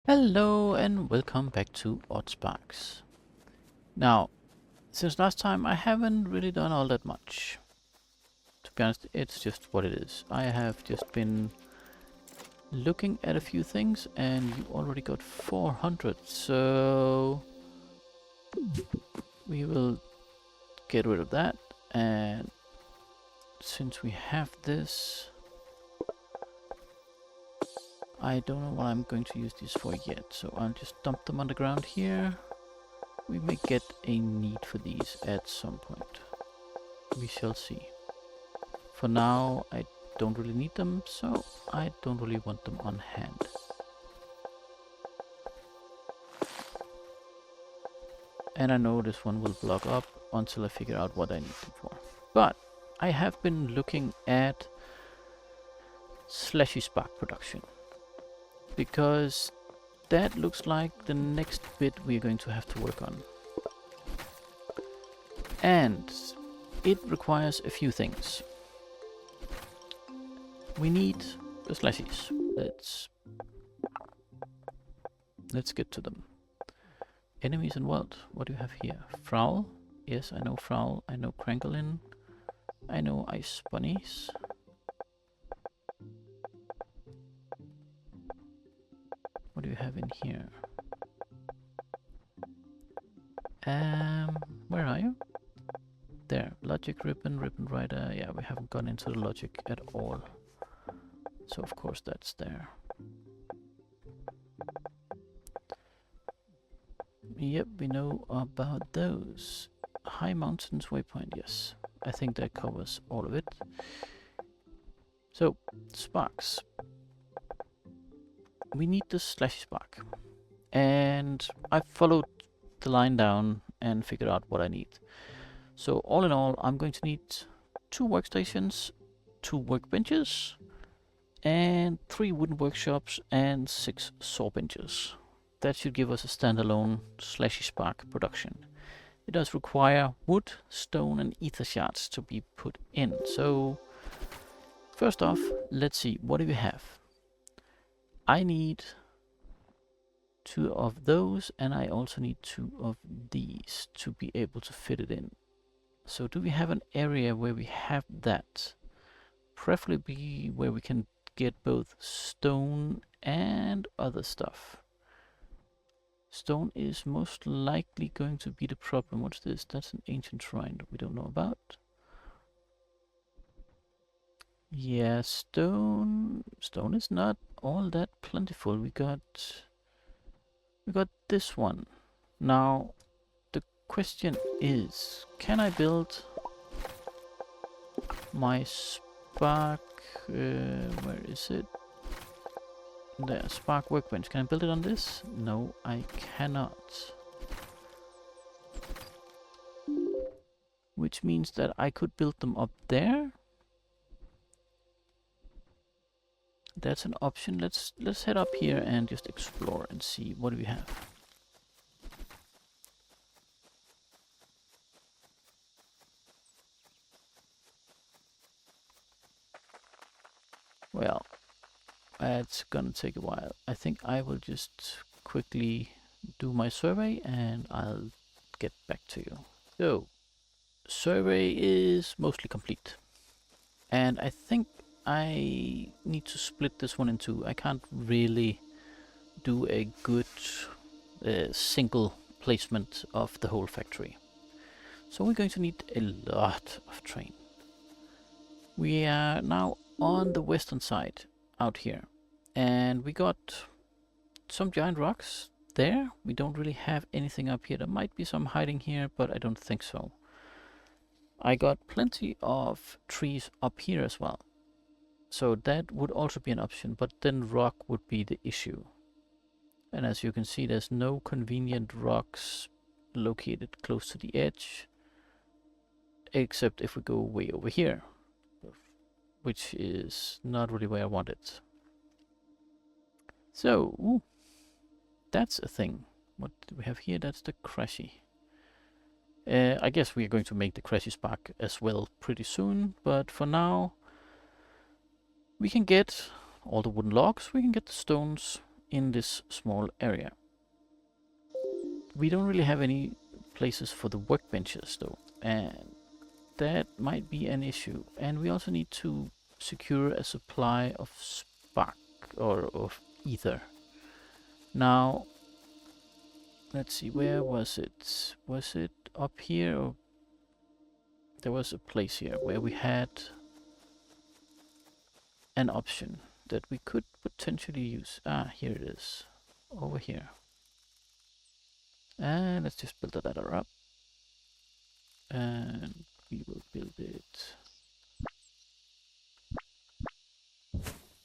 Hello and welcome back to Oddsparks. Now, since last time I haven't really done all that much. To be honest, it's just what it is. I have just been looking at a few things and you already got 400, so we will get rid of that. And since we have this, I don't know what I'm going to use these for yet, so I'll just dump them on the ground here. We may get a need for these at some point. We shall see. For now, I don't really need them, so I don't really want them on hand. And I know this one will block up until I figure out what I need them for. But I have been looking at Slashy Spark production, because that looks like the next bit we're going to have to work on. And it requires a few things. We need the slashies. Let's get to them. Enemies and what? What do you have here? Frowl? Yes, I know Frowl. I know Crangolin. I know Ice Bunnies. What do you have in here? Where are you? There. Logic Ribbon, Ribbon Rider. Yeah, we haven't gone into the logic at all. So of course that's there. Yep, we know about those. High Mountains Waypoint, yes. I think that covers all of it. So, sparks. We need the Slashy Spark. And I followed the line down and figured out what I need. So all in all, I'm going to need 2 workstations, 2 workbenches, and 3 wooden workshops and 6 saw benches. That should give us a standalone Slashy Spark production. It does require wood, stone and ether shards to be put in. So first off, let's see, what do we have? I need 2 of those and I also need 2 of these to be able to fit it in. So do we have an area where we have that? Preferably where we can get both stone and other stuff. Stone is most likely going to be the problem. What's this? That's an ancient shrine that we don't know about. Yeah, stone is not all that plentiful. We got this one. Now the question is, can I build my Spark, where is it? There, Spark Workbench. Can I build it on this? No, I cannot. Which means that I could build them up there. That's an option. Let's head up here and just explore and see what do we have. Well, it's gonna take a while. I think I will just quickly do my survey and I'll get back to you. So, survey is mostly complete. And I think I need to split this one in 2. I can't really do a good single placement of the whole factory. So we're going to need a lot of terrain. We are now on the western side out here. And we got some giant rocks there. We don't really have anything up here. There might be some hiding here, but I don't think so. I got plenty of trees up here as well. So that would also be an option, but then rock would be the issue. And as you can see, there's no convenient rocks located close to the edge, except if we go way over here, which is not really where I want it. So, ooh, that's a thing. What do we have here? That's the Crashy. I guess we are going to make the Crashy Spark as well pretty soon, but for now we can get all the wooden logs, we can get the stones in this small area. We don't really have any places for the workbenches though, and that might be an issue. And we also need to secure a supply of spark or of ether. Now, let's see, where was it? Was it up here? Or there was a place here where we had an option that we could potentially use. Ah, here it is. Over here. And let's just build the ladder up. And we will build it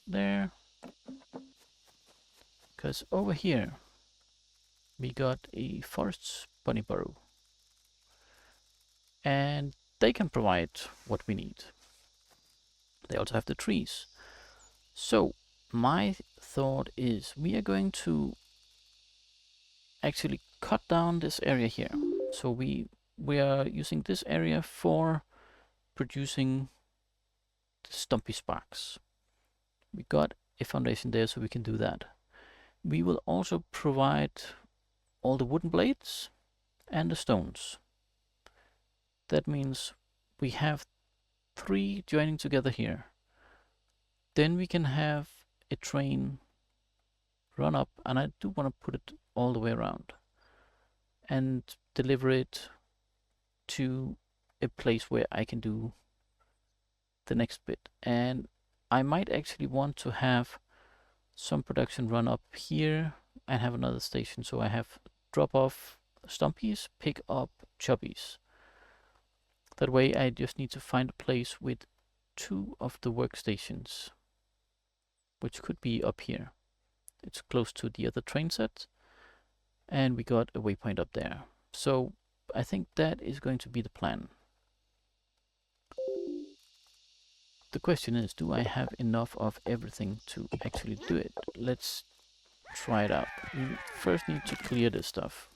there. Because over here we got a forest bunny burrow. And they can provide what we need. They also have the trees. So my thought is we are going to actually cut down this area here. So we are using this area for producing the stumpy sparks. We got a foundation there, so we can do that. We will also provide all the wooden blades and the stones. That means we have 3 joining together here. Then we can have a train run up, and I do want to put it all the way around and deliver it to a place where I can do the next bit. And I might actually want to have some production run up here and have another station, so I have drop off stumpies, pick up chubbies. That way I just need to find a place with 2 of the workstations, which could be up here. It's close to the other train set, and we got a waypoint up there. So I think that is going to be the plan. The question is, do I have enough of everything to actually do it? Let's try it out. We first need to clear this stuff.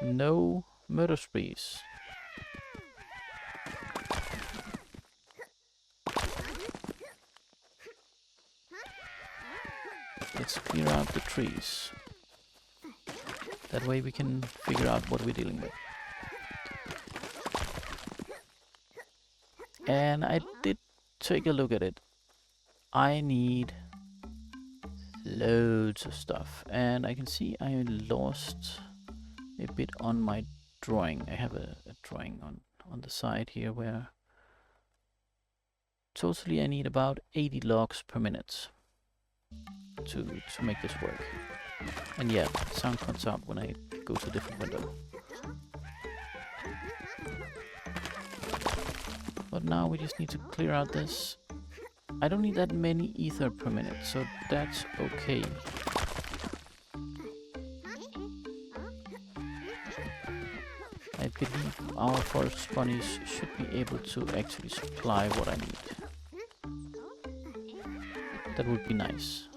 No murder sprees. Let's clear out the trees. That way we can figure out what we're dealing with. And I did take a look at it. I need loads of stuff. And I can see I lost a bit on my drawing. I have a drawing on the side here where totally I need about 80 logs per minute to make this work. And yeah, sound cuts out when I go to a different window. But now we just need to clear out this. I don't need that many ether per minute, so that's okay. I believe our forest bunnies should be able to actually supply what I need. That would be nice.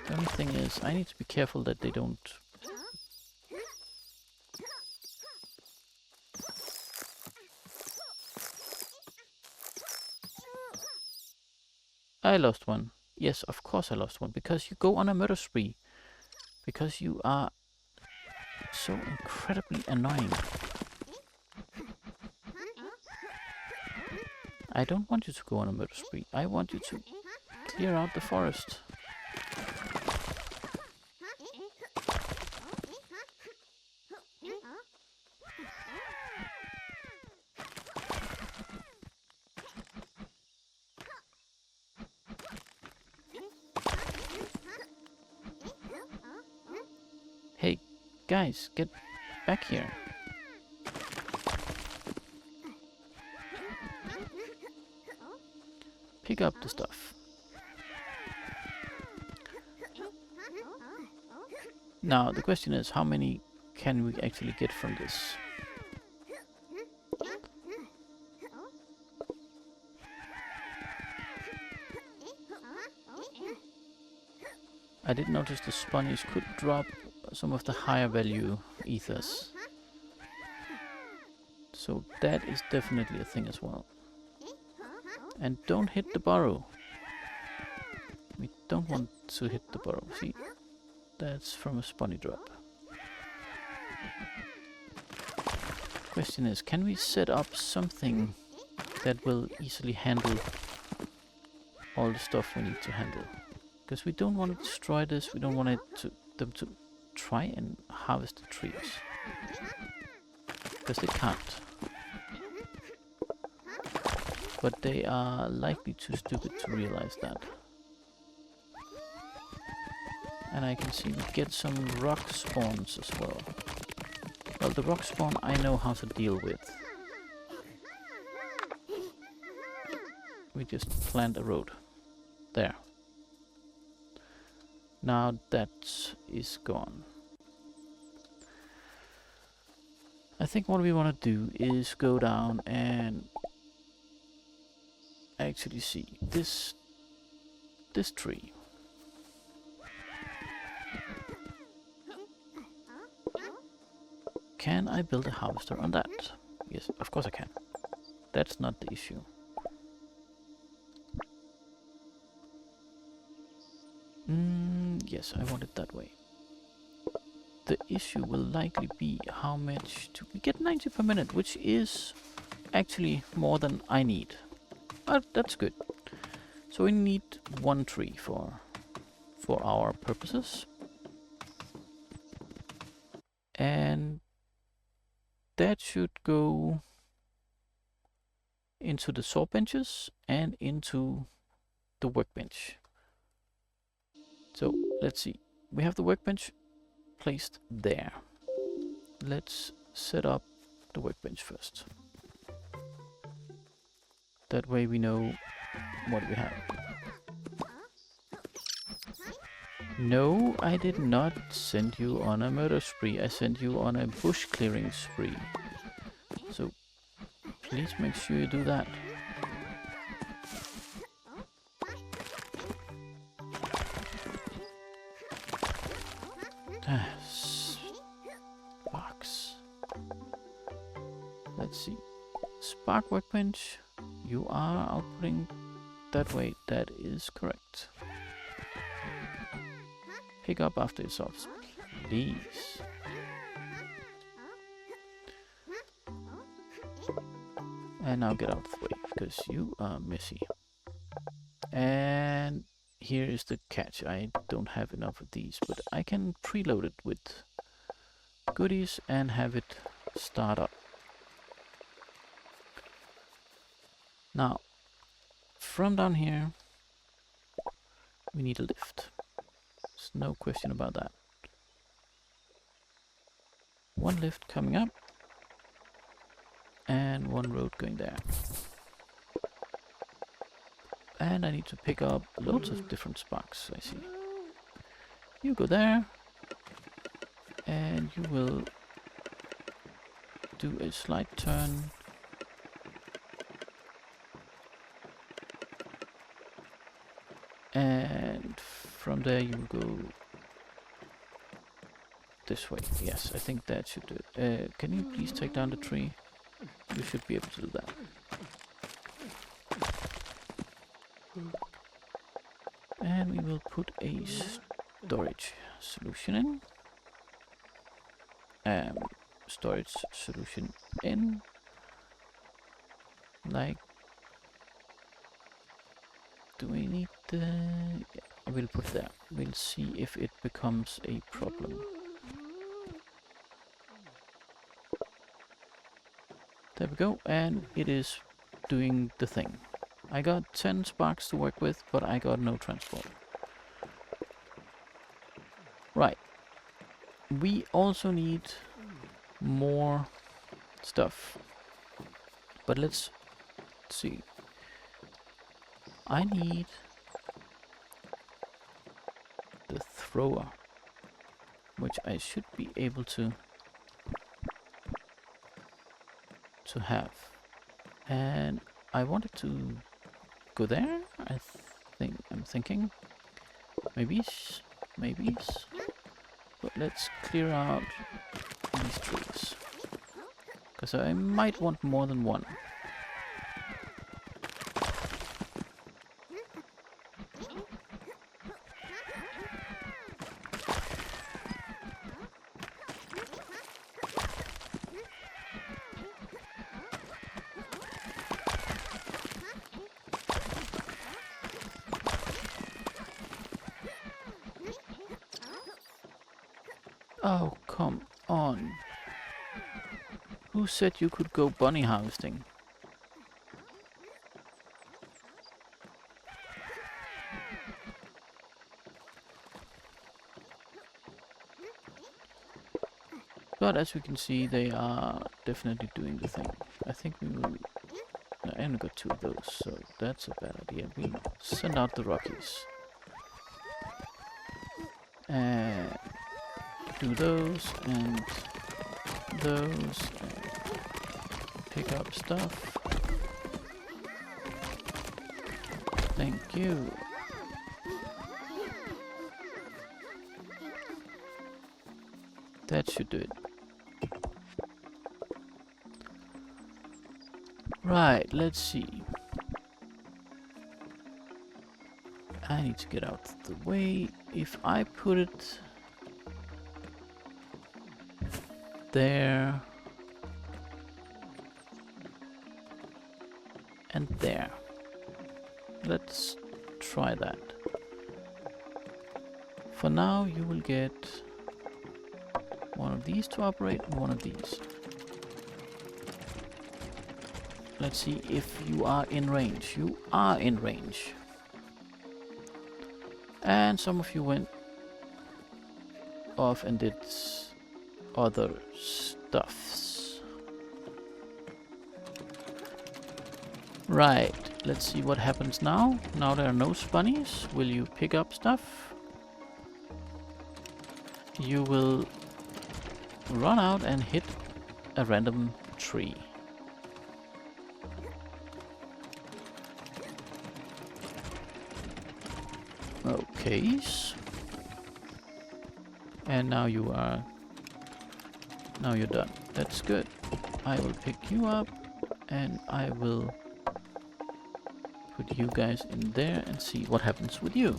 The only thing is, I need to be careful that they don't... I lost one. Yes, of course I lost one, because you go on a murder spree. Because you are so incredibly annoying. I don't want you to go on a murder spree. I want you to clear out the forest. Hey, guys, get back here. Pick up the stuff. Now, the question is, how many can we actually get from this? I did notice the spunnies could drop some of the higher value ethers. So that is definitely a thing as well. And don't hit the burrow. We don't want to hit the burrow. See, that's from a spawny drop. Question is, can we set up something that will easily handle all the stuff we need to handle? Because we don't want to destroy this. We don't want them to try and harvest the trees. Because they can't. But they are likely too stupid to realize that. And I can see we get some rock spawns as well. Well, the rock spawn I know how to deal with. We just plant a road. There. Now that is gone. I think what we want to do is go down and actually see this tree. Can I build a harvester on that? Yes, of course I can. That's not the issue. Yes, I want it that way. The issue will likely be how much to... We get 90 per minute, which is actually more than I need. But that's good. So we need one tree for our purposes. And that should go into the saw benches and into the workbench. So let's see. We have the workbench placed there. Let's set up the workbench first. That way we know what we have. No, I did not send you on a murder spree. I sent you on a bush clearing spree. So please make sure you do that. Sparks. Let's see. Spark Workbench. You are outputting that way. That is correct. Pick up after yourselves, please. And now get out of the way, because you are messy. And here is the catch. I don't have enough of these, but I can preload it with goodies and have it start up. Now, from down here, we need a lift. There's no question about that. One lift coming up, and one road going there. And I need to pick up loads of different sparks, I see. You go there, and you will do a slight turn. And from there you will go this way. Yes, I think that should do it. Can you please take down the tree? You should be able to do that. And we will put a storage solution in. Storage solution in. Like, do we need the... Yeah, I will put it there. We'll see if it becomes a problem. There we go, and it is doing the thing. I got 10 sparks to work with, but I got no transport. Right. We also need more stuff. But let's see. I need the thrower, which I should be able to have. And I wanted to go there. I'm thinking maybe, but let's clear out these trees, Because I might want more than one. Oh, come on. Who said you could go bunny harvesting? But as we can see, they are definitely doing the thing. I think we will... No, I only got 2 of those, so that's a bad idea. We send out the Rockies. And do those and those and pick up stuff. Thank you. That should do it. Right, let's see. I need to get out of the way. If I put it there and there. Let's try that. For now you will get one of these to operate and one of these. Let's see if you are in range. You are in range. And some of you went off and did other stuffs. Right, let's see what happens now. Now there are no spunnies. Will you pick up stuff? You will run out and hit a random tree. Okay. And now you are... Now you're done. That's good. I will pick you up and I will put you guys in there and see what happens with you.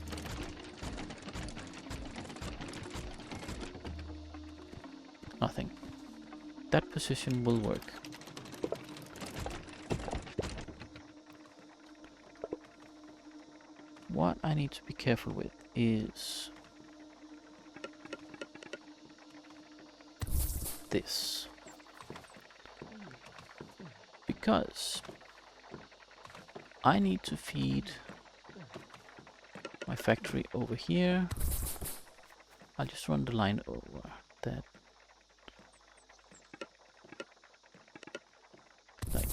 Nothing. That position will work. What I need to be careful with is this. Because I need to feed my factory over here. I'll just run the line over that. Like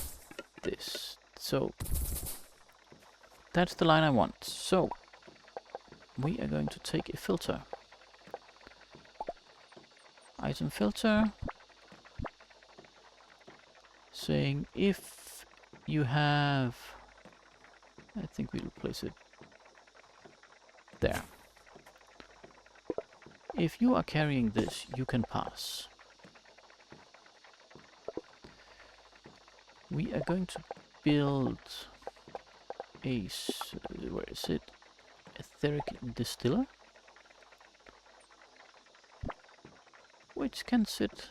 this. So that's the line I want. So we are going to take a filter. Item filter. Saying if you have... I think we'll place it there. If you are carrying this, you can pass. We are going to build a... where is it? Etheric distiller. Which can sit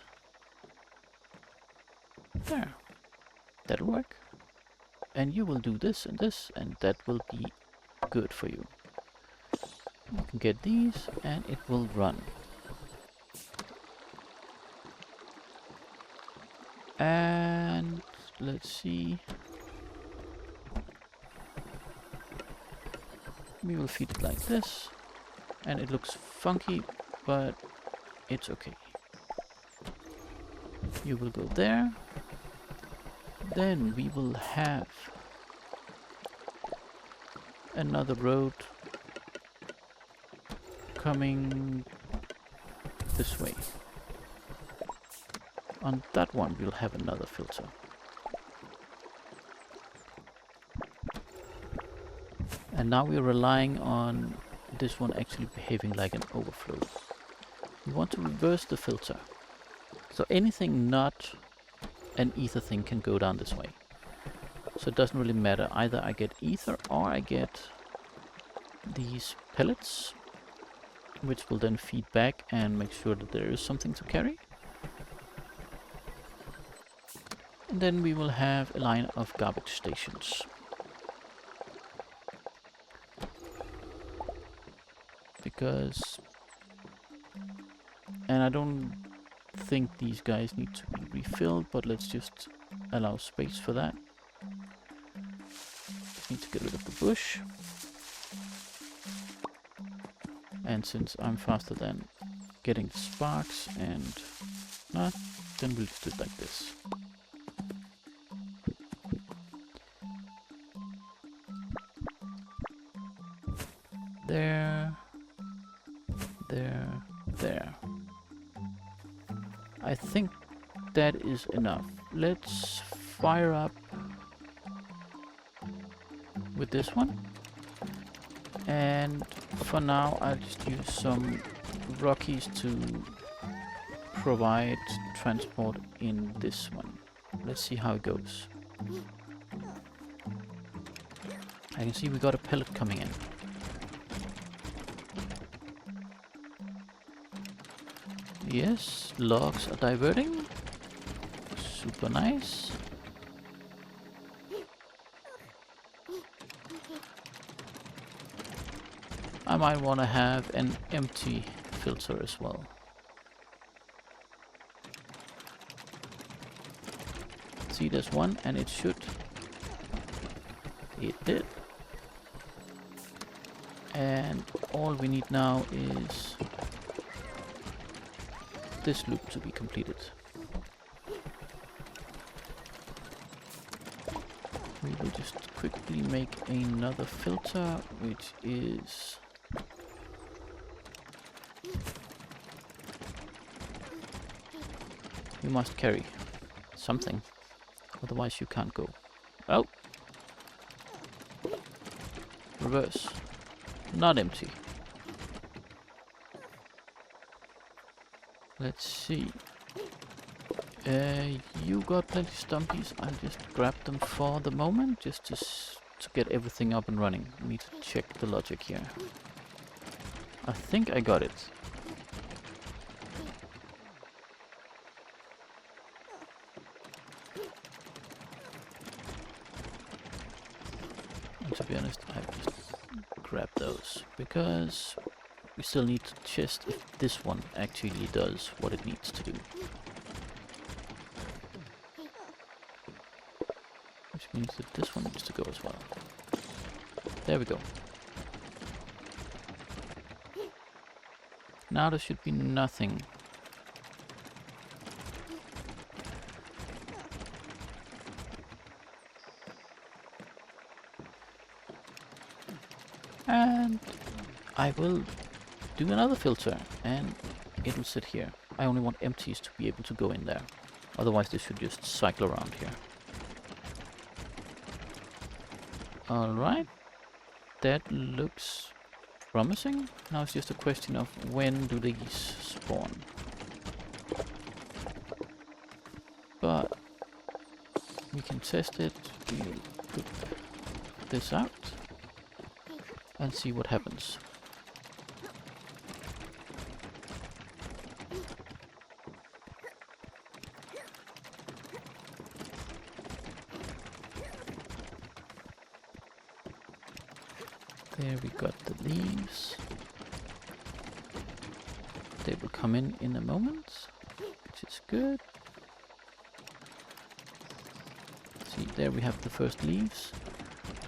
there. That'll work. And you will do this and this, and that will be good for you. You can get these, and it will run. And let's see. We will feed it like this, and it looks funky, but it's okay. You will go there. Then we will have another road coming this way. On that one we'll have another filter. And now we're relying on this one actually behaving like an overflow. We want to reverse the filter. So anything not an ether thing can go down this way. So it doesn't really matter. Either I get ether or I get these pellets, which will then feed back and make sure that there is something to carry. And then we will have a line of garbage stations. Because... and I don't think these guys need to be refilled, but let's just allow space for that. Just need to get rid of the bush. And since I'm faster than getting the sparks and not, then we'll just do it like this. There, there, there. I think that is enough. Let's fire up with this one. And for now, I'll just use some Rockies to provide transport in this one. Let's see how it goes. I can see we got a pellet coming in. Yes, logs are diverting. Super nice. I might want to have an empty filter as well. See, there's one and it should. It did. And all we need now is this loop to be completed. We will just quickly make another filter, which is you must carry something, otherwise you can't go. Oh! Reverse. Not empty. Let's see. You got plenty of stumpies. I'll just grab them for the moment, just to get everything up and running. I need to check the logic here. I think I got it. And to be honest, I just grab those because we still need to test if this one actually does what it needs to do. Which means that this one needs to go as well. There we go. Now there should be nothing. And I will do another filter and it'll sit here. I only want empties to be able to go in there. Otherwise this should just cycle around here. Alright. That looks promising. Now it's just a question of when do these spawn. But we can test it. We'll put this out and see what happens. There we got the leaves. They will come in a moment, which is good. See, there we have the first leaves.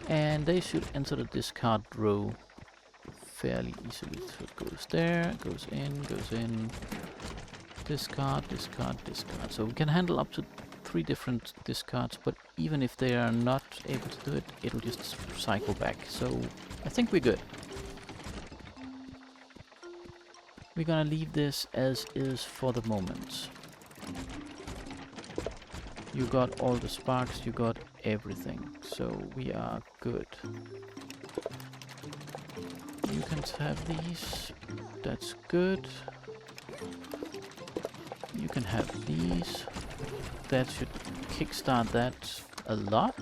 And they should enter the discard row fairly easily. So it goes there, goes in, discard, discard, discard. So we can handle up to 3 different discards, but even if they are not able to do it, it'll just cycle back. So I think we're good. We're gonna leave this as is for the moment. You got all the sparks, you got everything, so we are good. You can have these, that's good. You can have these, that should kickstart that a lot.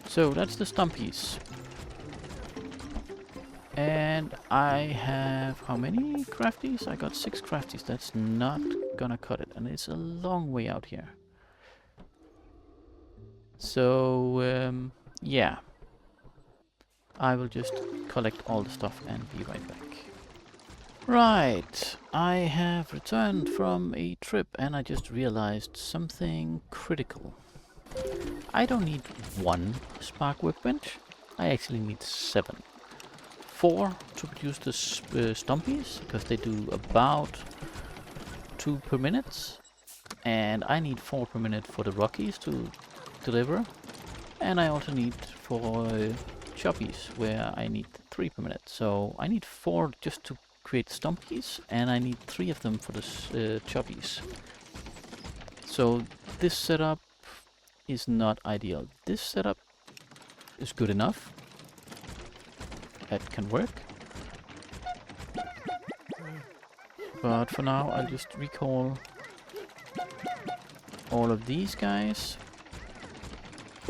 So that's the stumpies. And I have how many crafties? I got 6 crafties. That's not gonna cut it, and it's a long way out here. So yeah, I will just collect all the stuff and be right back. Right, I have returned from a trip and I just realized something critical. I don't need 1 Spark Workbench, I actually need 7. 4 to produce the stumpies, because they do about 2 per minute. And I need 4 per minute for the Rockies to deliver. And I also need for choppies, where I need 3 per minute. So I need 4 just to create stumpies, and I need 3 of them for the choppies. So this setup is not ideal. This setup is good enough. That can work. But for now, I'll just recall all of these guys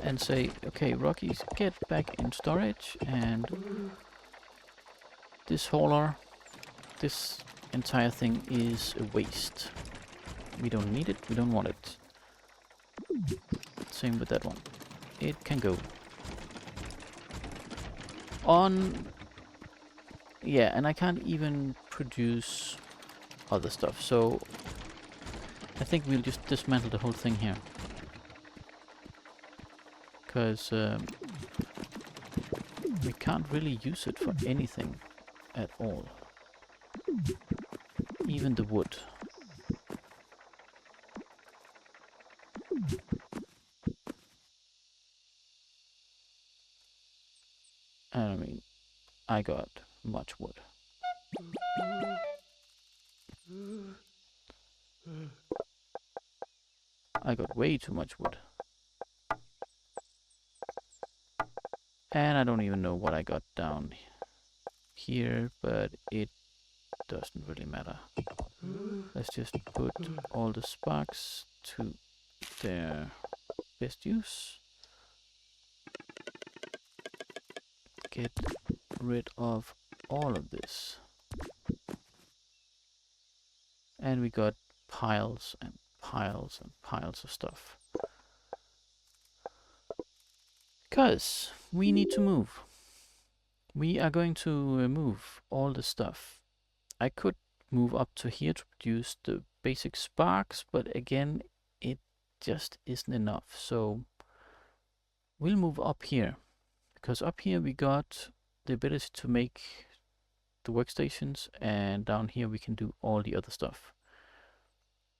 and say, okay, Rockies, get back in storage, and this hauler, this entire thing is a waste. We don't need it, we don't want it. Same with that one. It can go. Yeah, and I can't even produce other stuff, so I think we'll just dismantle the whole thing here. Because we can't really use it for anything at all. Even the wood. I mean, I got much wood. I got way too much wood. And I don't even know what I got down here, but it doesn't really matter. Let's just put all the sparks to their best use. Get rid of all of this. And we got piles and piles and piles of stuff. Because we need to move. We are going to move all the stuff. I could move up to here to produce the basic sparks, but again, it just isn't enough. So we'll move up here, because up here we got the ability to make the workstations, and down here we can do all the other stuff.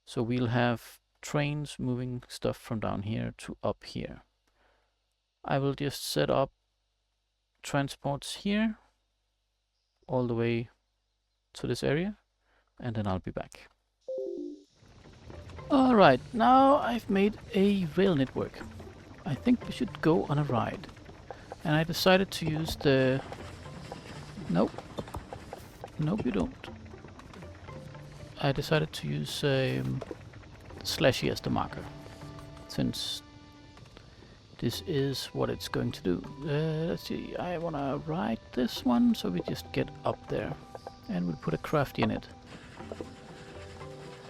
So we'll have trains moving stuff from down here to up here. I will just set up transports here all the way to this area, and then I'll be back. Alright, now I've made a rail network. I think we should go on a ride. And I decided to use the... Nope. Nope, you don't. I decided to use Slashy as the marker, since this is what it's going to do. Let's see, I want to ride this one, so we just get up there. And we'll put a crafty in it.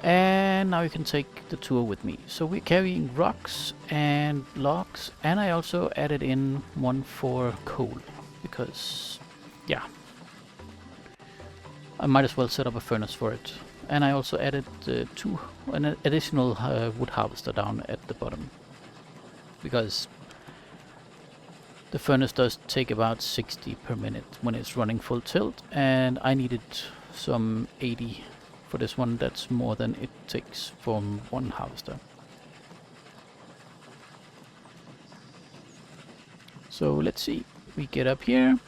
And now you can take the tour with me. So we're carrying rocks and logs, and I also added in one for coal, because, yeah, I might as well set up a furnace for it. And I also added an additional wood harvester down at the bottom, because the furnace does take about 60 per minute when it's running full tilt, and I needed some 80 for this one. That's more than it takes from one harvester. So let's see, we get up here,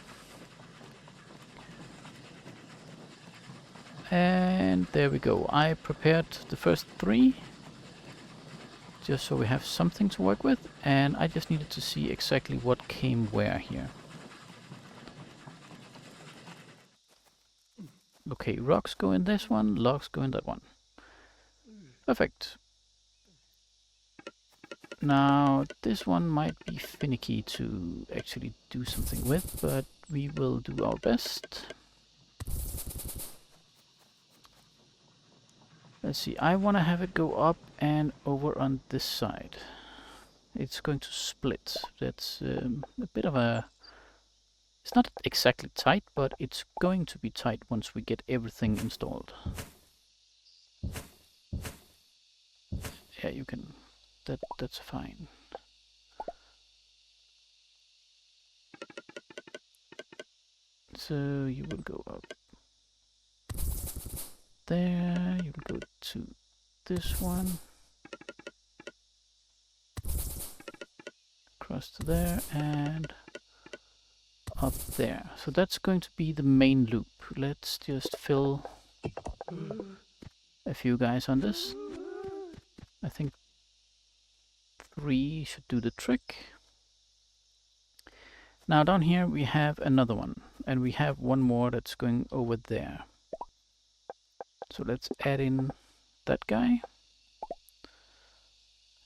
and there we go. I prepared the first 3 just so we have something to work with, and I just needed to see exactly what came where here. Okay, rocks go in this one, logs go in that one. Perfect. Now, this one might be finicky to actually do something with, but we will do our best. Let's see, I want to have it go up and over on this side. It's going to split. That's a bit of a... It's not exactly tight, but it's going to be tight once we get everything installed. Yeah, you can... That's fine. So you will go up there, you will go to this one, across to there, and up there. So that's going to be the main loop. Let's just fill a few guys on this. I think 3 should do the trick. Now down here we have another one, and we have one more that's going over there. So let's add in that guy,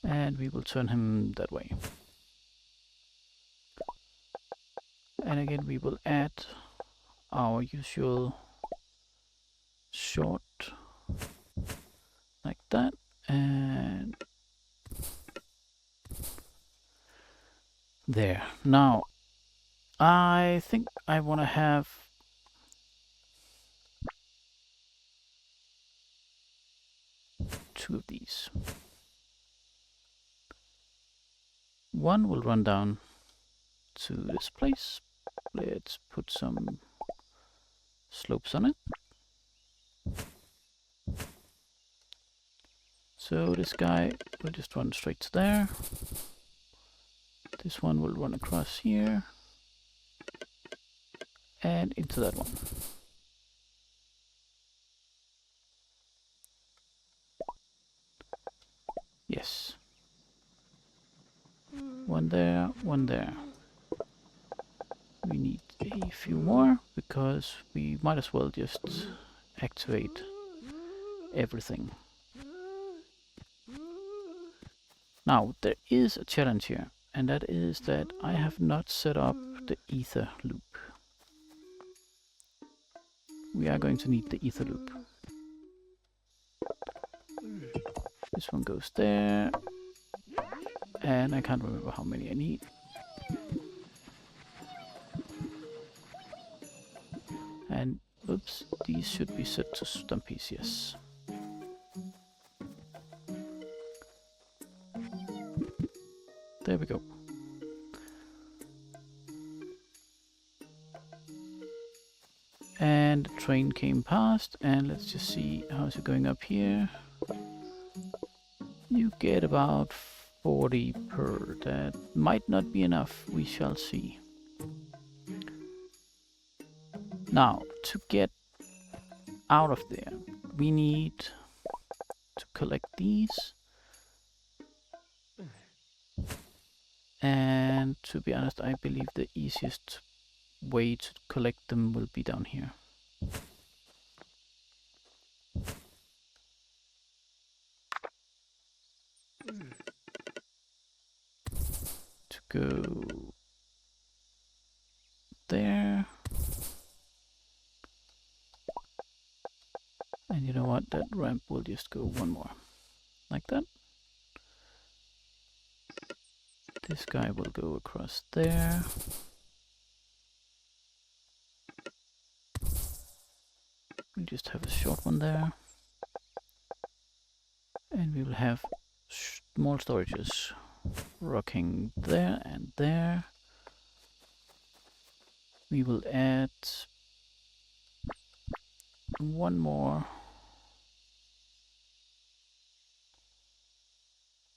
and we will turn him that way. And again we will add our usual short like that, and there. Now I think I want to have two of these. One will run down to this place. Let's put some slopes on it. So this guy will just run straight to there. This one will run across here and into that one. Yes. One there, one there. We need a few more because we might as well just activate everything. Now there is a challenge here, and that is that I have not set up the Aether loop. We are going to need the Aether loop. This one goes there, and I can't remember how many I need. And oops, these should be set to stumpies, yes. There we go. And the train came past, and let's just see how's it going up here. You get about 40 per. That might not be enough, we shall see. Now, to get out of there, we need to collect these. And to be honest, I believe the easiest way to collect them will be down here. To go there. And you know what, that ramp will just go one more, like that. This guy will go across there. We just have a short one there. And we will have small storages rocking there and there. We will add one more.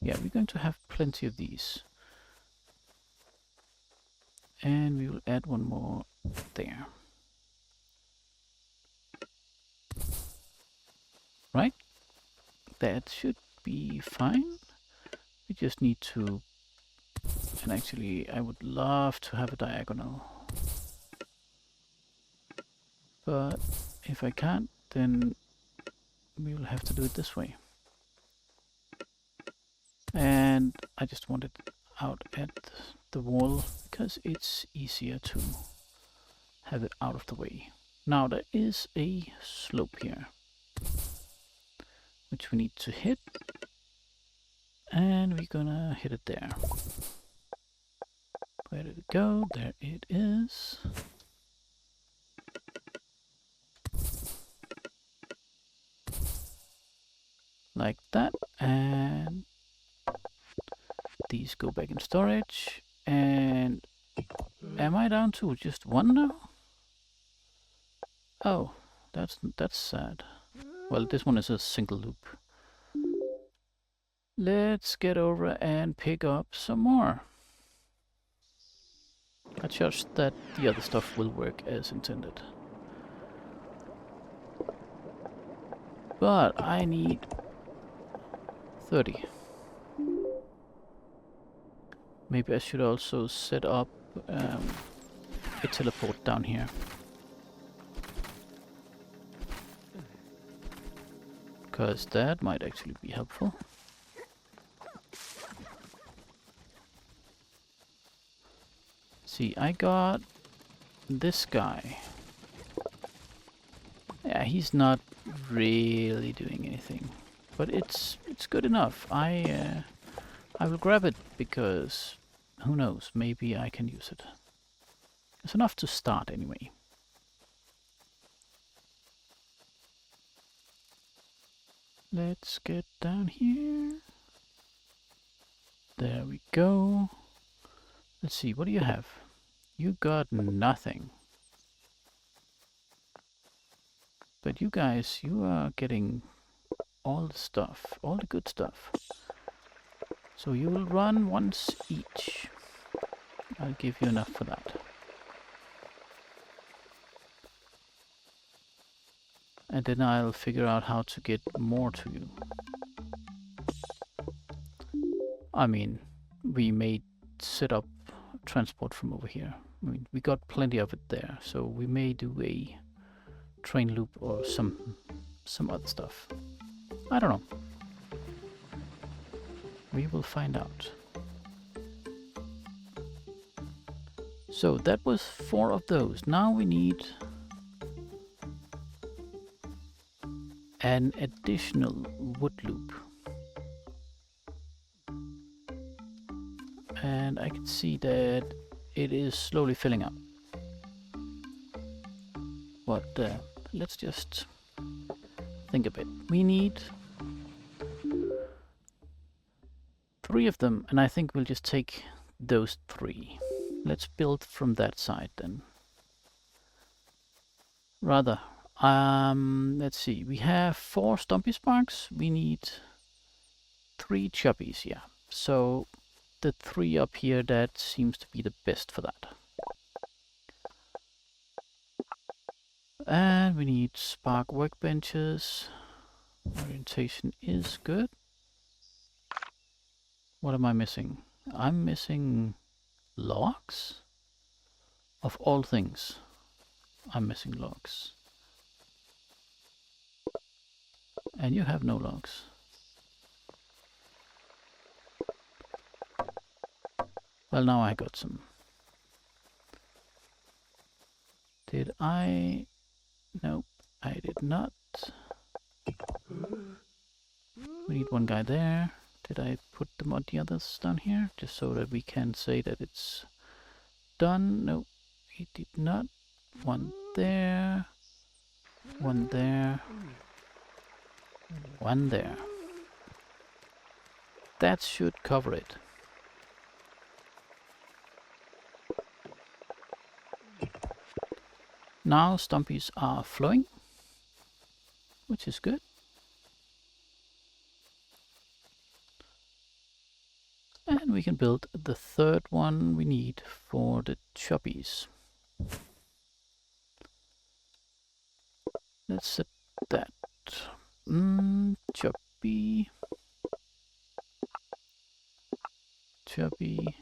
Yeah, we're going to have plenty of these. And we will add one more there. Right? That should be fine. We just need to... And actually, I would love to have a diagonal. But if I can't, then we will have to do it this way. and I just want it out at the wall because it's easier to have it out of the way. Now there is a slope here, which we need to hit, and we're gonna hit it there. Where did it go? There it is. Like that, and these go back in storage. And am I down to just one now? Oh, that's sad. Well, this one is a single loop. Let's get over and pick up some more. I trust that the other stuff will work as intended. But I need 30. Maybe I should also set up a teleport down here. Because that might actually be helpful. See, I got this guy. Yeah, he's not really doing anything, but it's good enough. I will grab it because who knows, maybe I can use it. It's enough to start anyway. Let's get down here. There we go. Let's see, what do you have? You got nothing. But you guys, you are getting all the stuff, all the good stuff. So you will run once each. I'll give you enough for that. And then I'll figure out how to get more to you. I mean, we may set up transport from over here. I mean, we got plenty of it there, so we may do a train loop or some other stuff. I don't know. We will find out. So that was 4 of those. Now we need an additional wood loop. And I can see that it is slowly filling up. But let's just think a bit. We need 3 of them, and I think we'll just take those 3. Let's build from that side then. Rather, let's see. We have 4 Stumpy Sparks. We need 3 Chubbies, yeah. So the 3 up here, that seems to be the best for that. And we need Spark Workbenches. Orientation is good. What am I missing? I'm missing logs? Of all things, I'm missing logs. And you have no logs. Well, now I got some. Did I? Nope, I did not. We need 1 guy there. Did I put the others down here? Just so that we can say that it's done. Nope, he did not. 1 there. 1 there. 1 there. That should cover it. Now Stumpies are flowing, which is good. And we can build the 3rd one we need for the chubbies. Let's set that. Chubby. Chubby.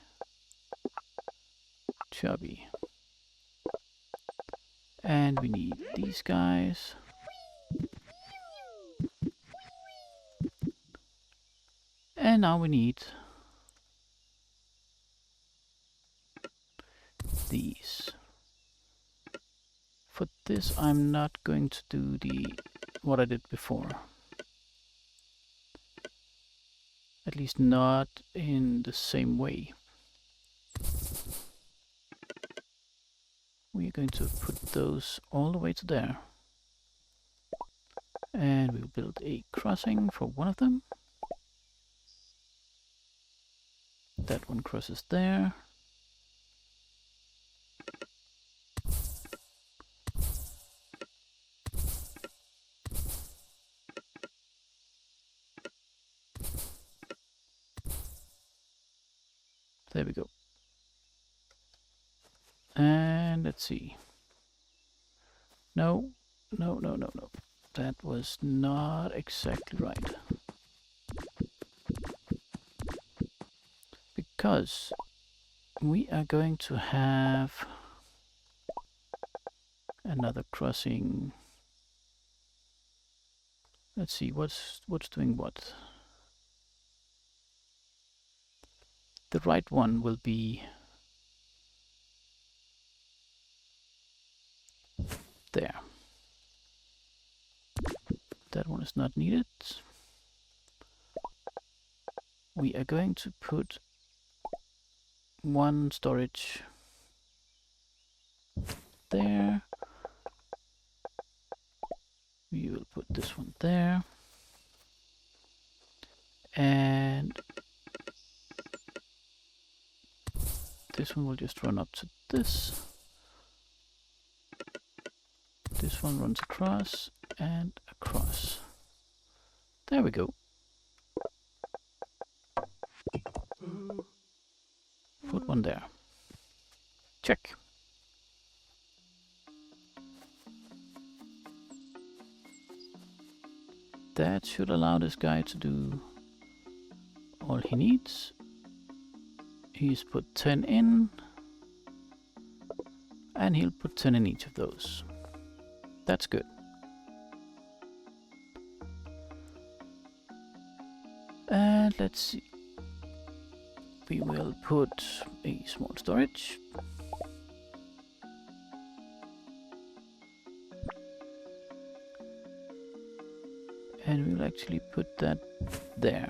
Chubby. And we need these guys. And now we need these. For this, I'm not going to do what I did before. At least not in the same way. We're going to put those all the way to there. And we'll build a crossing for one of them. That one crosses there. There we go. And let's see. No. That was not exactly right. Because we are going to have another crossing. Let's see, what's doing what? The right one will be there. That one is not needed. We are going to put one storage there. We will put this one there. And this one will just run up to this. This one runs across and across. There we go. Put one there. Check. That should allow this guy to do all he needs. He's put 10 in. And he'll put 10 in each of those. That's good. And let's see. We will put a small storage. And we'll actually put that there.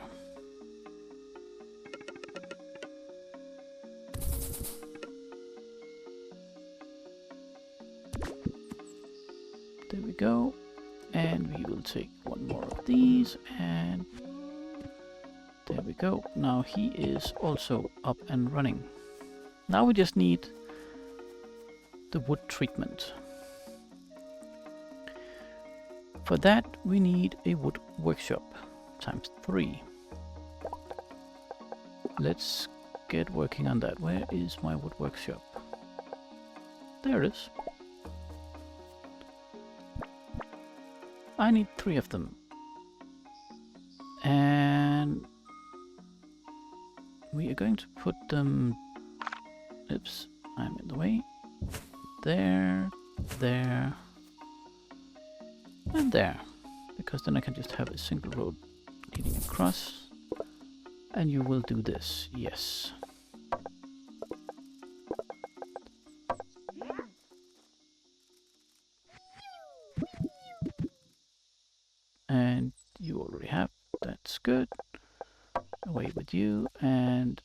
There we go. And we will take one more of these and there we go. Now he is also up and running. Now we just need the wood treatment. For that we need a wood workshop ×3. Let's get working on that. Where is my wood workshop? There it is. I need 3 of them. And we are going to put them... Oops, I'm in the way. There, there, and there. Because then I can just have a single road leading across. And you will do this, yes. And you already have, that's good. Away with you, and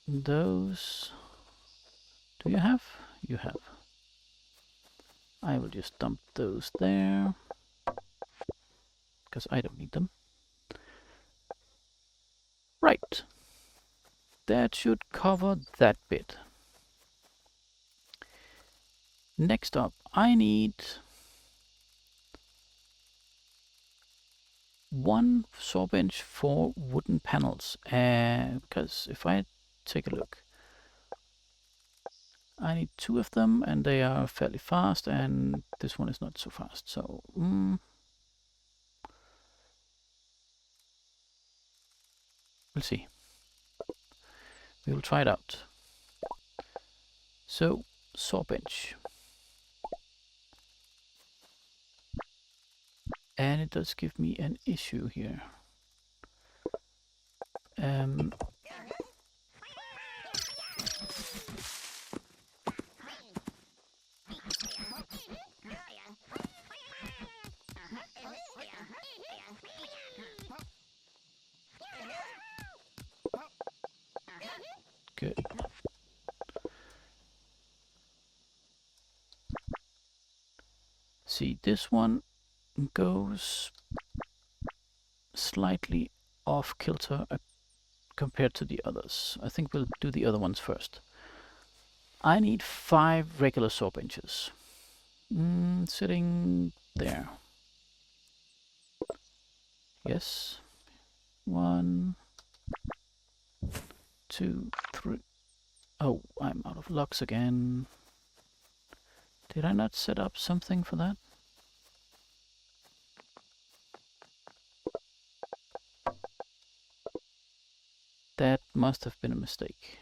those, do you have? You have. I will just dump those there, because I don't need them. Right, that should cover that bit. Next up, I need 1 saw bench for wooden panels, because if I take a look, I need 2 of them and they are fairly fast, and this one is not so fast, so we'll see. We will try it out. So, saw bench. And it does give me an issue here. Good. See, this one goes slightly off kilter compared to the others. I think we'll do the other ones first. I need 5 regular saw benches. Sitting there. Yes. 1, 2, 3. Oh, I'm out of locks again. Did I not set up something for that? That must have been a mistake.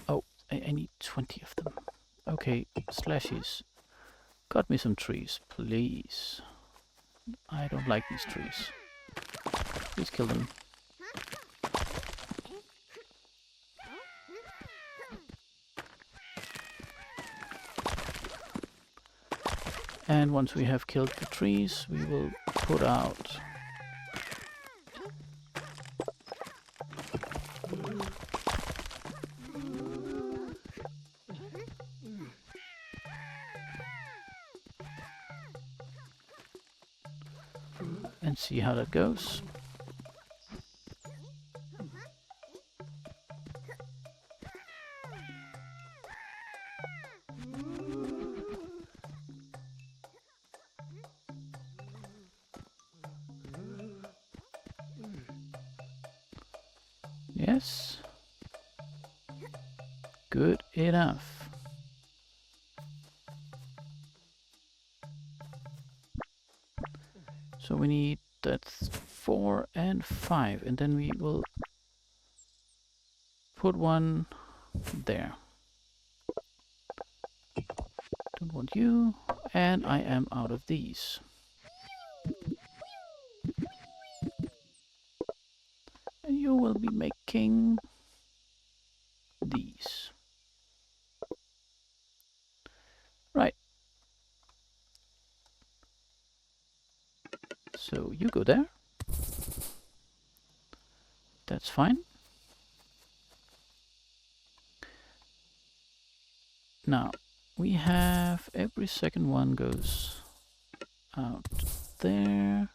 Oh, I need 20 of them. Okay, Slashies. Cut me some trees, please. I don't like these trees. Please kill them. And once we have killed the trees, we will put out and see how that goes. Yes. Good enough. So we need that's 4 and 5, and then we will put one there. Don't want you, and I am out of these. And you will be making these. Right. So you go there. That's fine. Now, we have every second one goes out there.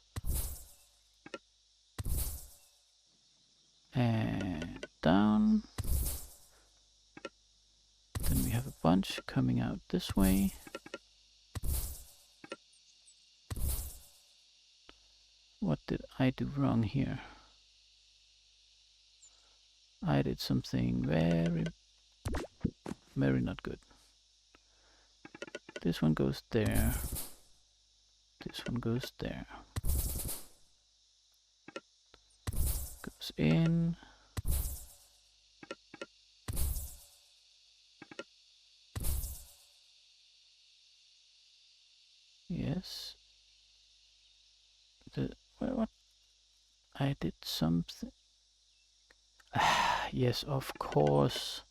And down. Then we have a bunch coming out this way. What did I do wrong here? I did something very, very not good. This one goes there. This one goes there. Goes in. Yes. What? I did something. Yes, of course.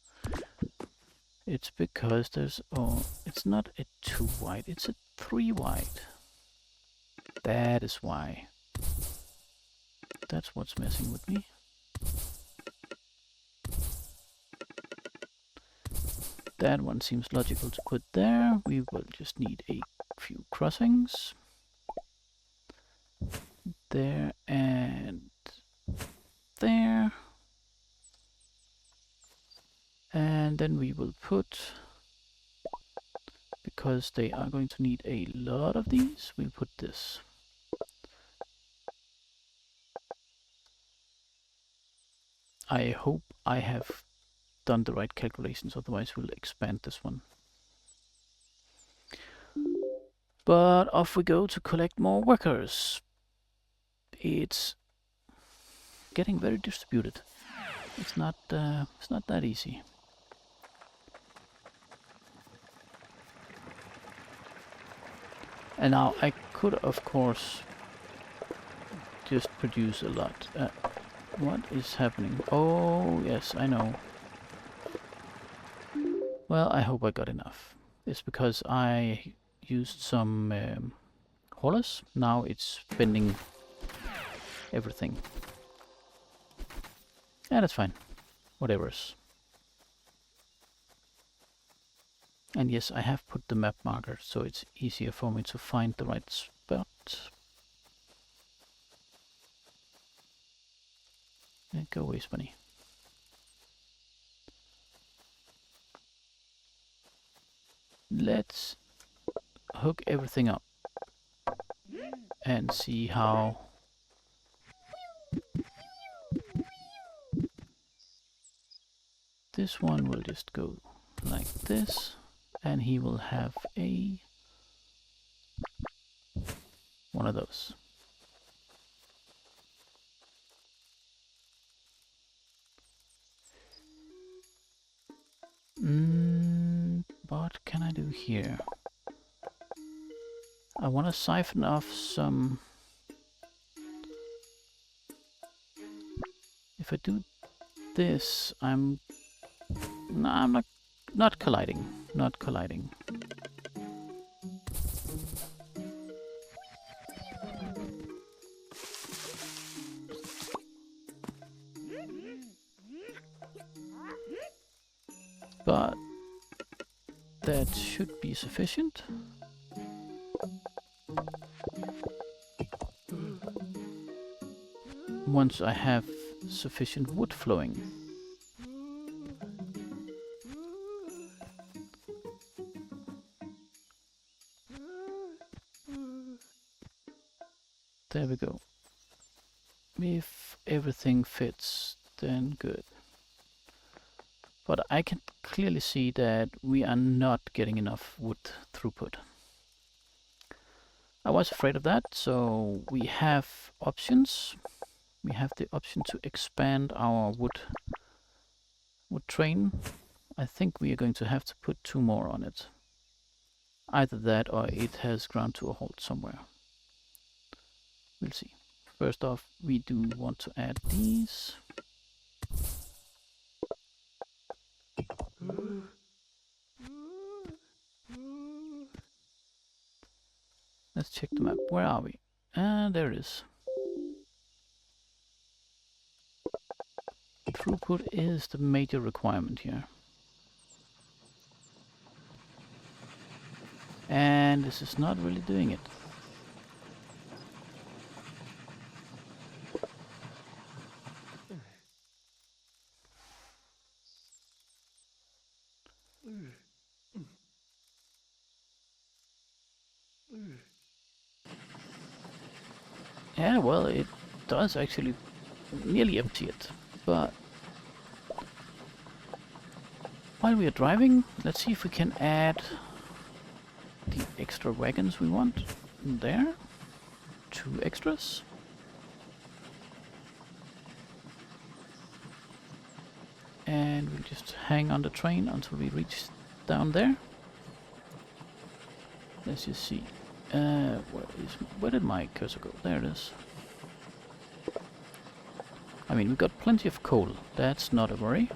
It's because there's... Oh, it's not a 2 wide, it's a 3 wide. That is why. That's what's messing with me. That one seems logical to put there. We will just need a few crossings. There and there. And then we will put, because they are going to need a lot of these, we'll put this. I hope I have done the right calculations, otherwise we'll expand this one. But off we go to collect more workers. It's getting very distributed. It's not that easy. And now I could, of course, just produce a lot. What is happening? Oh, yes, I know. Well, I hope I got enough. It's because I used some haulers. Now it's bending everything. Yeah, that's fine. Whatever's. And yes, I have put the map marker so it's easier for me to find the right spot. Yeah, go away, Spunny. Let's hook everything up and see how this one will just go like this, and he will have one of those. What can I do here? I want to siphon off some. If I do this, I'm not colliding. Not colliding. But that should be sufficient. Once I have sufficient wood flowing. There we go. If everything fits, then good. But I can clearly see that we are not getting enough wood throughput. I was afraid of that, so we have options. We have the option to expand our wood train. I think we are going to have to put 2 more on it. Either that or it has ground to a halt somewhere. We'll see. First off, we do want to add these. Let's check the map. Where are we? There it is. Throughput is the major requirement here. And this is not really doing it. Yeah, well, it does actually nearly empty it, but while we are driving, let's see if we can add the extra wagons we want there. 2 extras. And we'll just hang on the train until we reach down there. Let's just see. Where did my cursor go? There it is. I mean, we got plenty of coal. That's not a worry.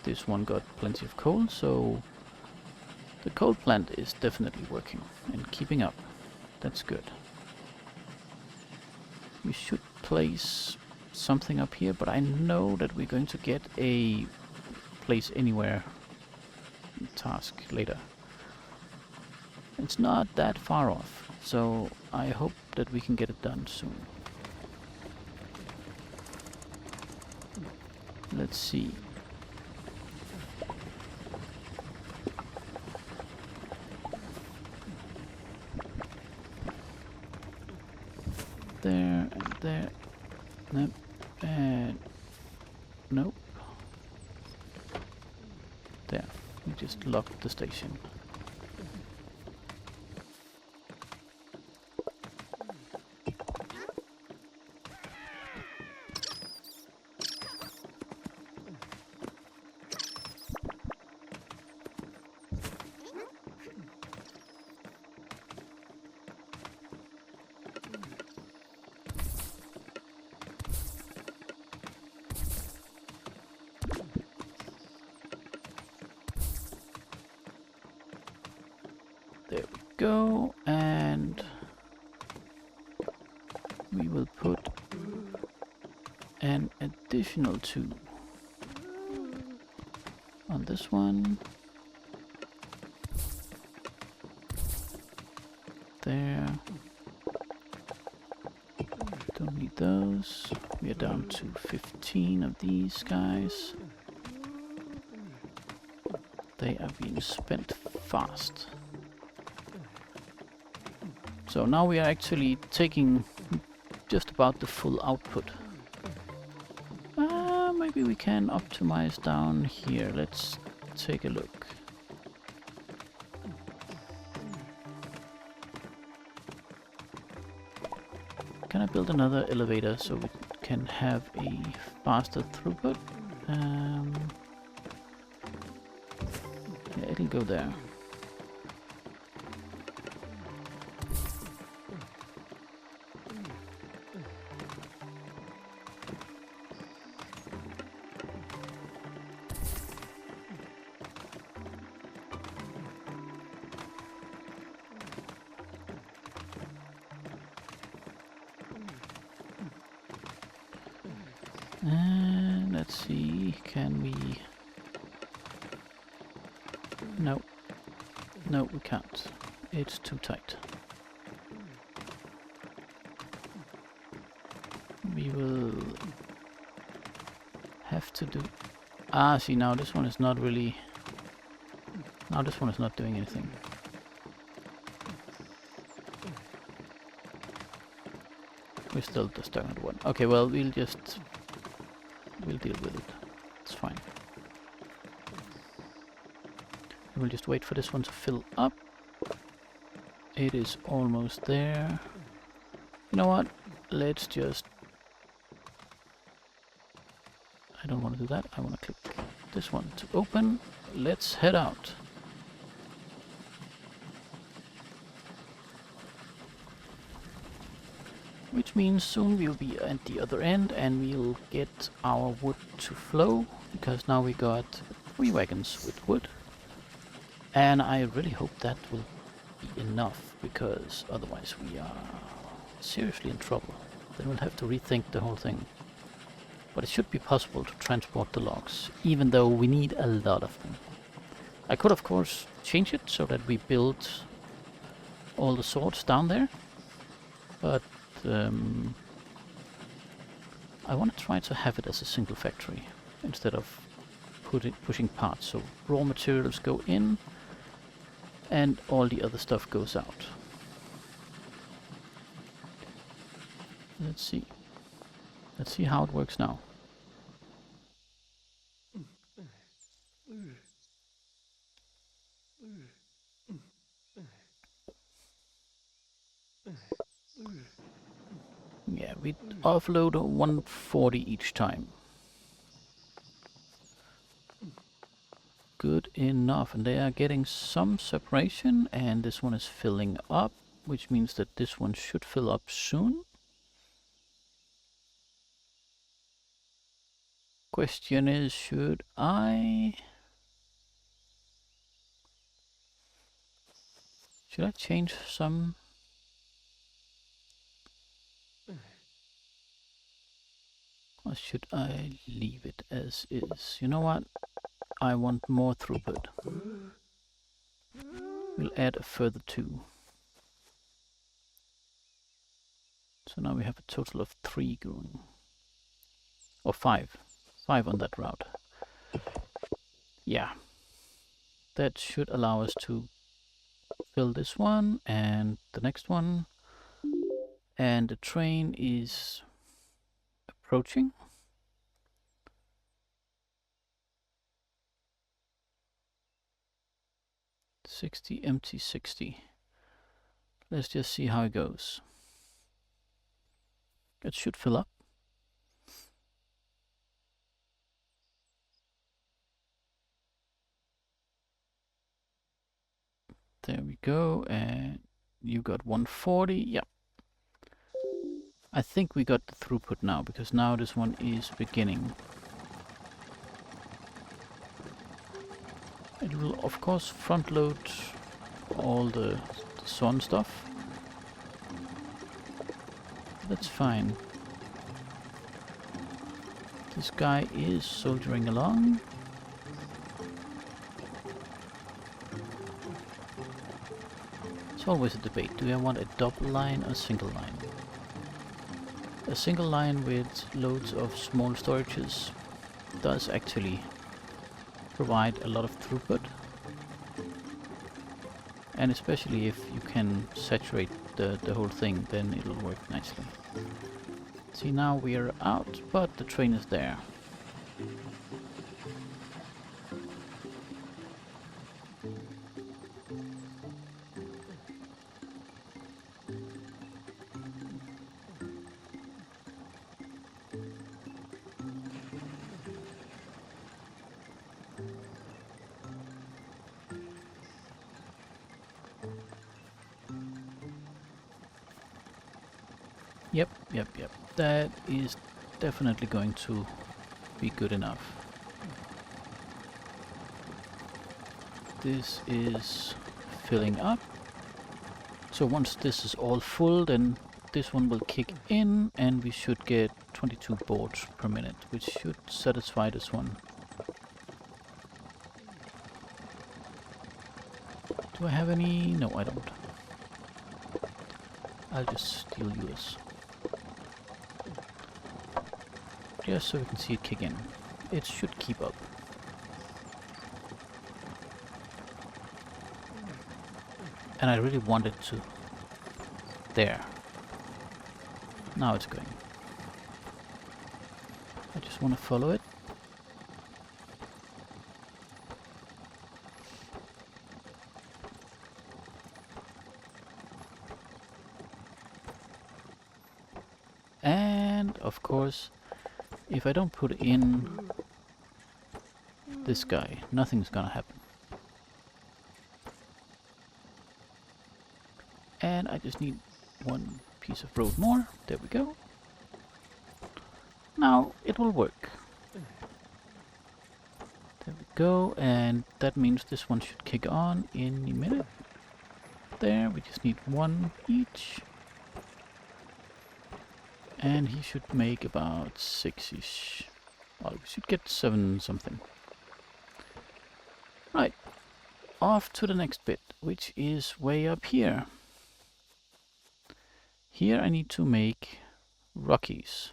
This one got plenty of coal, so the coal plant is definitely working and keeping up. That's good. We should place something up here, but I know that we're going to get a place anywhere task later. It's not that far off, so I hope that we can get it done soon. Let's see. There and there. Nope. And nope. There. We just locked the station. There we go, and will put an additional 2 on this one. There. Don't need those. We are down to 15 of these guys. They are being spent fast. So now we are actually taking just about the full output. Maybe we can optimize down here. Let's take a look. Can I build another elevator so we can have a faster throughput? Yeah, it'll go there. And let's see, can we... No. No, we can't. It's too tight. We will have to do... Ah, see, now this one is not really... Now this one is not doing anything. We're still just stuck at one. Okay, well, we'll deal with it. It's fine. We'll just wait for this one to fill up. It is almost there. You know what? Let's just... I don't want to do that. I want to click this one to open. Let's head out. Which means soon we'll be at the other end and we'll get our wood to flow, because now we got 3 wagons with wood. And I really hope that will be enough, because otherwise we are seriously in trouble. Then we'll have to rethink the whole thing. But it should be possible to transport the logs, even though we need a lot of them. I could of course change it so that we build all the swords down there, but I want to try to have it as a single factory instead of pushing parts. So raw materials go in and all the other stuff goes out. Let's see. Let's see how it works now. Yeah, we offload 140 each time. Good enough, and they are getting some separation, and this one is filling up, which means that this one should fill up soon. Question is, should I change some? Or should I leave it as is? You know what? I want more throughput. We'll add a further 2. So now we have a total of 3 going. Or 5. 5 on that route. Yeah. That should allow us to fill this one and the next one. And the train is approaching. $60, empty 60. Let's just see how it goes. It should fill up. There we go, and you got 140, yep. I think we got the throughput now, because now this one is beginning. It will of course front load all the sun stuff. That's fine. This guy is soldiering along. It's always a debate. Do I want a double line or a single line? A single line with loads of small storages does actually provide a lot of throughput. And especially if you can saturate the whole thing, then it'll work nicely. See, now we are out, but the train is there. Yep. That is definitely going to be good enough. This is filling up. So once this is all full, then this one will kick in and we should get 22 boards per minute, which should satisfy this one. Do I have any? No, I don't. I'll just steal yours. Just so we can see it kick in. It should keep up. And I really want it to. There. Now it's going. I just want to follow it. And of course, if I don't put in this guy, nothing's gonna happen. And I just need one piece of road more. There we go. Now it will work. There we go, and that means this one should kick on in a minute. There, we just need one each. And he should make about 6-ish. Well, we should get 7 something. Right. Off to the next bit, which is way up here. Here I need to make rockies,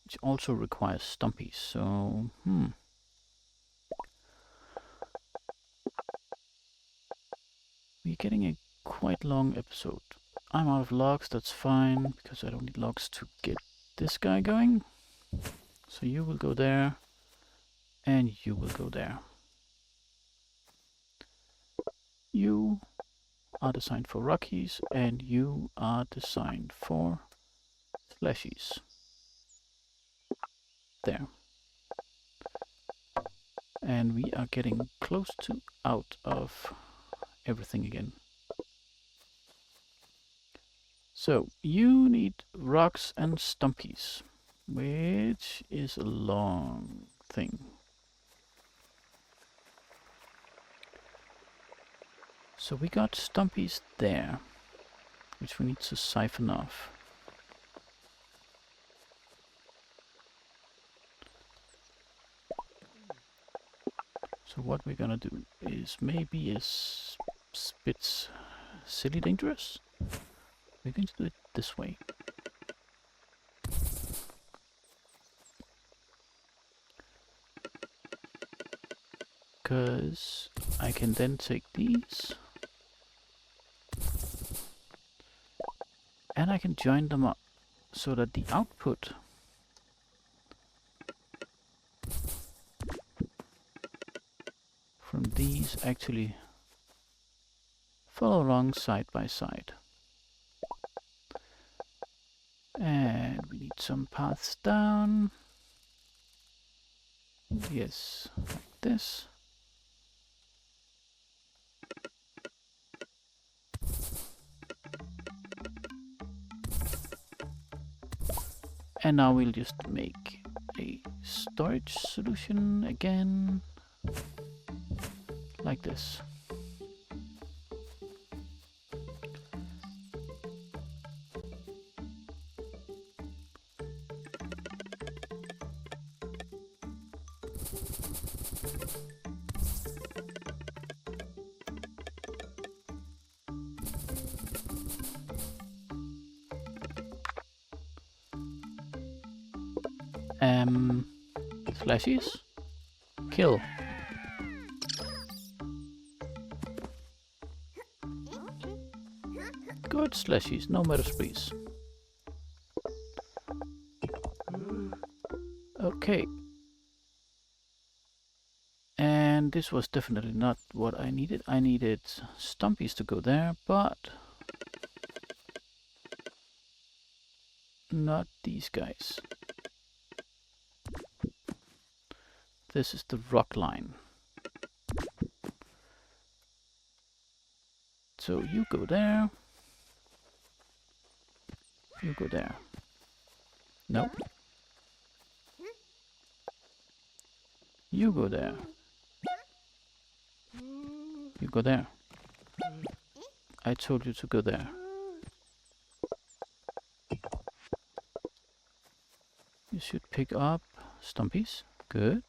which also requires stumpies. So, we're getting a quite long episode. I'm out of logs, that's fine, because I don't need logs to get this guy going. So you will go there, and you will go there. You are designed for rockies, and you are designed for slashies. There. And we are getting close to out of everything again. So, you need rocks and stumpies, which is a long thing. So we got stumpies there, which we need to siphon off. So what we're gonna do is maybe is bit silly dangerous. We're going to do it this way. Because I can then take these and I can join them up so that the output from these actually follow along side by side. And we need some paths down. Yes, like this. And now we'll just make a storage solution again, like this. Slashies? Kill. Good slashies, no murder sprees. Okay. And this was definitely not what I needed. I needed stumpies to go there, but not these guys. This is the rock line. So you go there. You go there. No. You go there. You go there. I told you to go there. You should pick up stumpies. Good.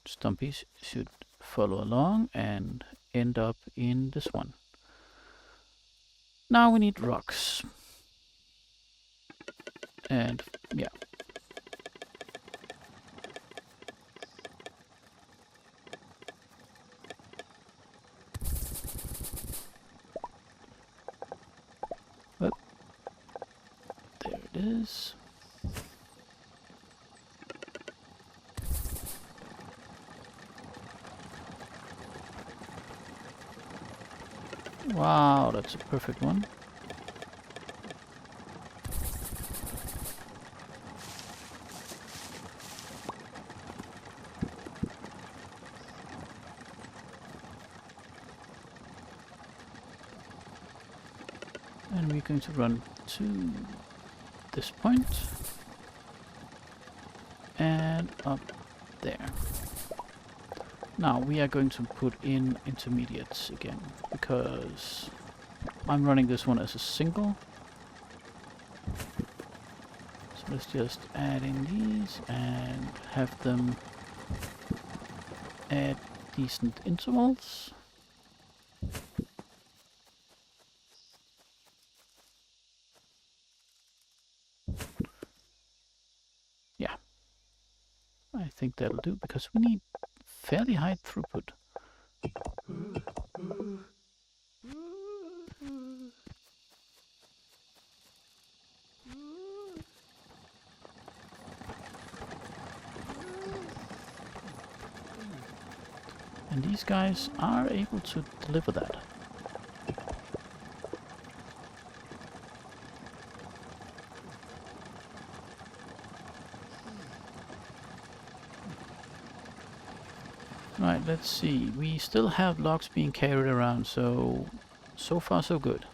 Stumpies should follow along and end up in this one. Now we need rocks. And yeah. Well, there it is. Wow, that's a perfect one. And we're going to run to this point and up there. Now we are going to put in intermediates again, because I'm running this one as a single. So let's just add in these and have them at decent intervals. Yeah, I think that'll do, because we need fairly high throughput. And these guys are able to deliver that. Right, let's see. We still have logs being carried around, so far so good.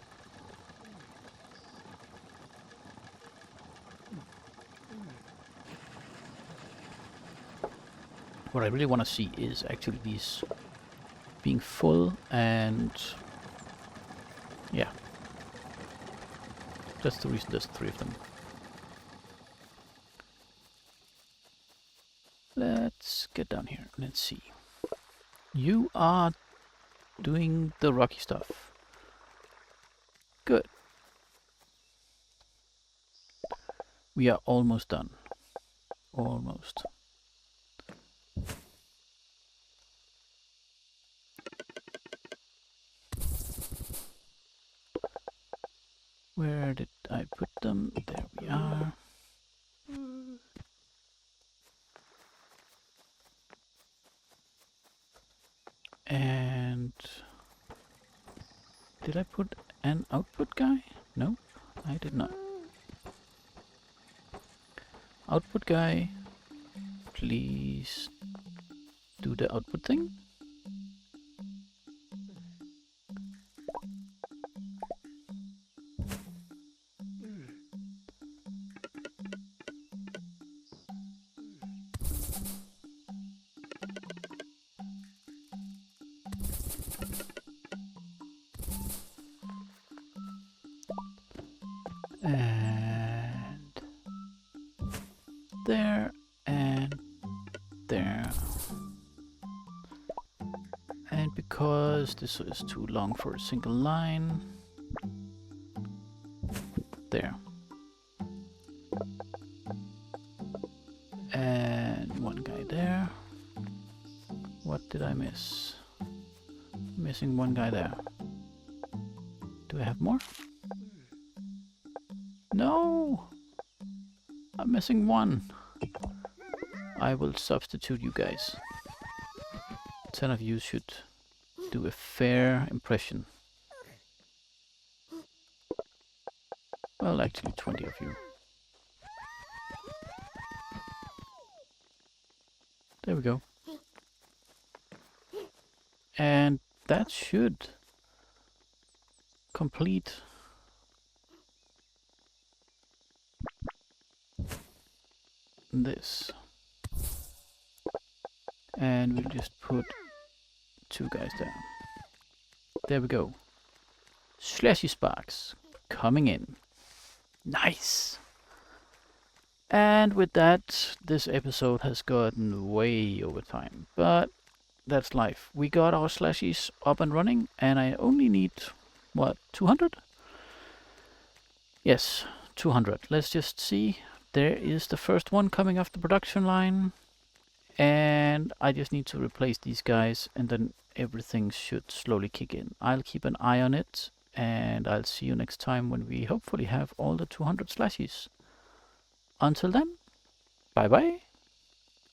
What I really want to see is actually these being full, and yeah. That's the reason there's 3 of them. Let's get down here. Let's see. You are doing the rocky stuff. Good. We are almost done. Almost. Where did I put them? There we are. And did I put an output guy? No, I did not. Output guy, please do the output thing. And there, and there. because this is too long for a single line. There. And one guy there. What did I miss? Missing one guy there. Do I have more? No! I'm missing one. I will substitute you guys. 10 of you should do a fair impression. Well, actually 20 of you. There we go. And that should complete this. And we'll just put 2 guys there. There we go. Slashy Sparks coming in. Nice! And with that, this episode has gotten way over time. But that's life. We got our slashies up and running, and I only need, what, 200? Yes, 200. Let's just see. There is the first one coming off the production line. And I just need to replace these guys, and then everything should slowly kick in. I'll keep an eye on it, and I'll see you next time when we hopefully have all the 200 slashies. Until then, bye bye.